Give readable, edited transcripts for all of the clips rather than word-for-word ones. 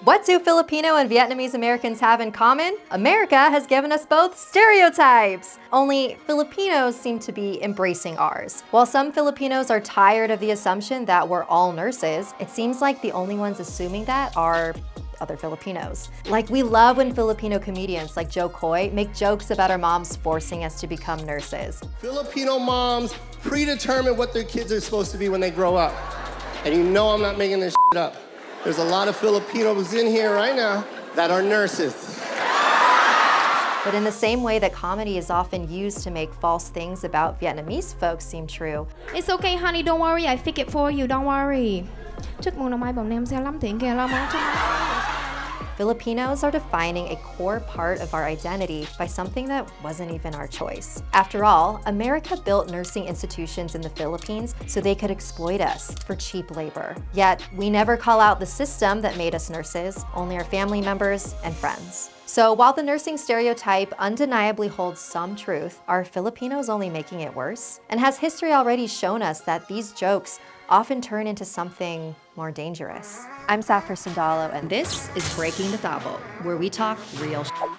What do Filipino and Vietnamese Americans have in common? America has given us both stereotypes. Only Filipinos seem to be embracing ours. While some Filipinos are tired of the assumption that we're all nurses, it seems like the only ones assuming that are other Filipinos. Like, we love when Filipino comedians like Joe Coy make jokes about our moms forcing us to become nurses. Filipino moms predetermine what their kids are supposed to be when they grow up. And you know I'm not making this shit up. There's a lot of Filipinos in here right now that are nurses. But in the same way that comedy is often used to make false things about Vietnamese folks seem true, It's okay, honey, don't worry, I fix it for you, don't worry. Chúc mừng năm mai bọn em sẽ lắm tiền kìa lo món cho Filipinos are defining a core part of our identity by something that wasn't even our choice. After all, America built nursing institutions in the Philippines so they could exploit us for cheap labor. Yet, we never call out the system that made us nurses, only our family members and friends. So while the nursing stereotype undeniably holds some truth, are Filipinos only making it worse? And has history already shown us that these jokes often turn into something more dangerous? I'm Sapphire Sandalo, and this is Breaking The Tabo, where we talk real shit.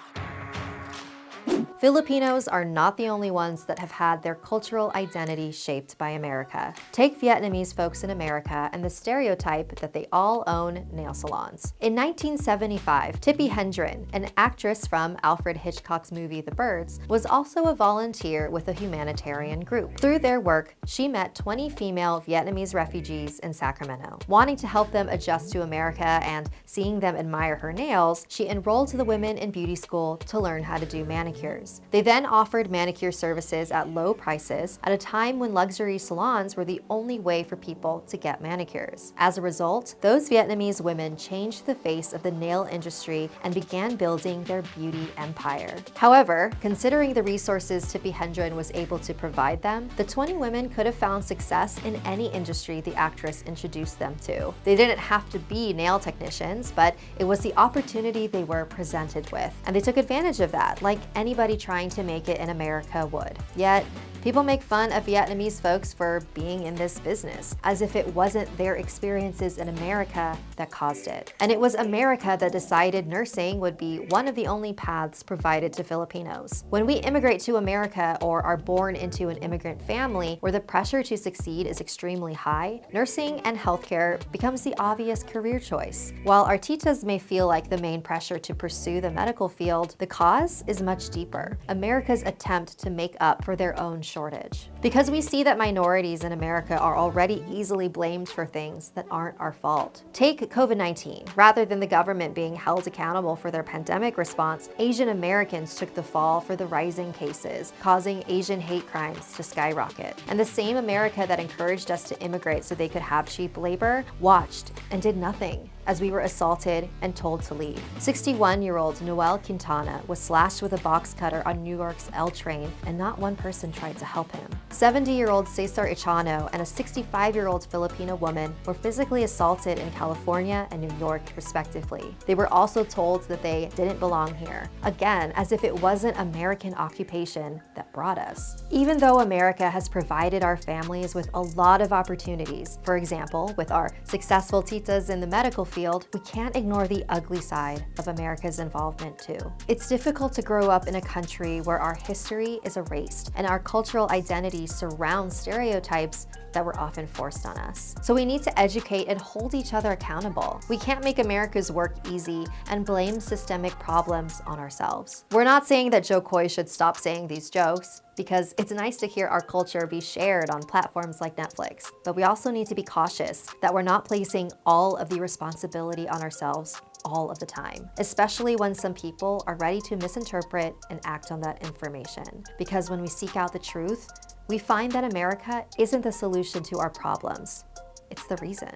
Filipinos are not the only ones that have had their cultural identity shaped by America. Take Vietnamese folks in America and the stereotype that they all own nail salons. In 1975, Tippi Hedren, an actress from Alfred Hitchcock's movie The Birds, was also a volunteer with a humanitarian group. Through their work, she met 20 female Vietnamese refugees in Sacramento. Wanting to help them adjust to America and seeing them admire her nails, she enrolled the women in beauty school to learn how to do manicures. They then offered manicure services at low prices at a time when luxury salons were the only way for people to get manicures. As a result, those Vietnamese women changed the face of the nail industry and began building their beauty empire. However, considering the resources Tippi Hedren was able to provide them, the 20 women could have found success in any industry the actress introduced them to. They didn't have to be nail technicians, but it was the opportunity they were presented with, and they took advantage of that, like anybody trying to make it in America would. Yet, people make fun of Vietnamese folks for being in this business, as if it wasn't their experiences in America that caused it. And it was America that decided nursing would be one of the only paths provided to Filipinos. When we immigrate to America or are born into an immigrant family where the pressure to succeed is extremely high, nursing and healthcare becomes the obvious career choice. While our titas may feel like the main pressure to pursue the medical field, the cause is much deeper: America's attempt to make up for their own shortage. Because we see that minorities in America are already easily blamed for things that aren't our fault. Take COVID-19. Rather than the government being held accountable for their pandemic response, Asian Americans took the fall for the rising cases, causing Asian hate crimes to skyrocket. And the same America that encouraged us to immigrate so they could have cheap labor watched and did nothing as we were assaulted and told to leave. 61-year-old Noel Quintana was slashed with a box cutter on New York's Elle train, and not one person tried to help him. 70-year-old Cesar Ichano and a 65-year-old Filipino woman were physically assaulted in California and New York, respectively. They were also told that they didn't belong here, again, as if it wasn't American occupation that brought us. Even though America has provided our families with a lot of opportunities, for example, with our successful titas in the medical field, we can't ignore the ugly side of America's involvement too. It's difficult to grow up in a country where our history is erased and our cultural identity surrounds stereotypes that were often forced on us. So we need to educate and hold each other accountable. We can't make America's work easy and blame systemic problems on ourselves. We're not saying that Joe Coy should stop saying these jokes, because it's nice to hear our culture be shared on platforms like Netflix. But we also need to be cautious that we're not placing all of the responsibility on ourselves all of the time, especially when some people are ready to misinterpret and act on that information. Because when we seek out the truth, we find that America isn't the solution to our problems. It's the reason.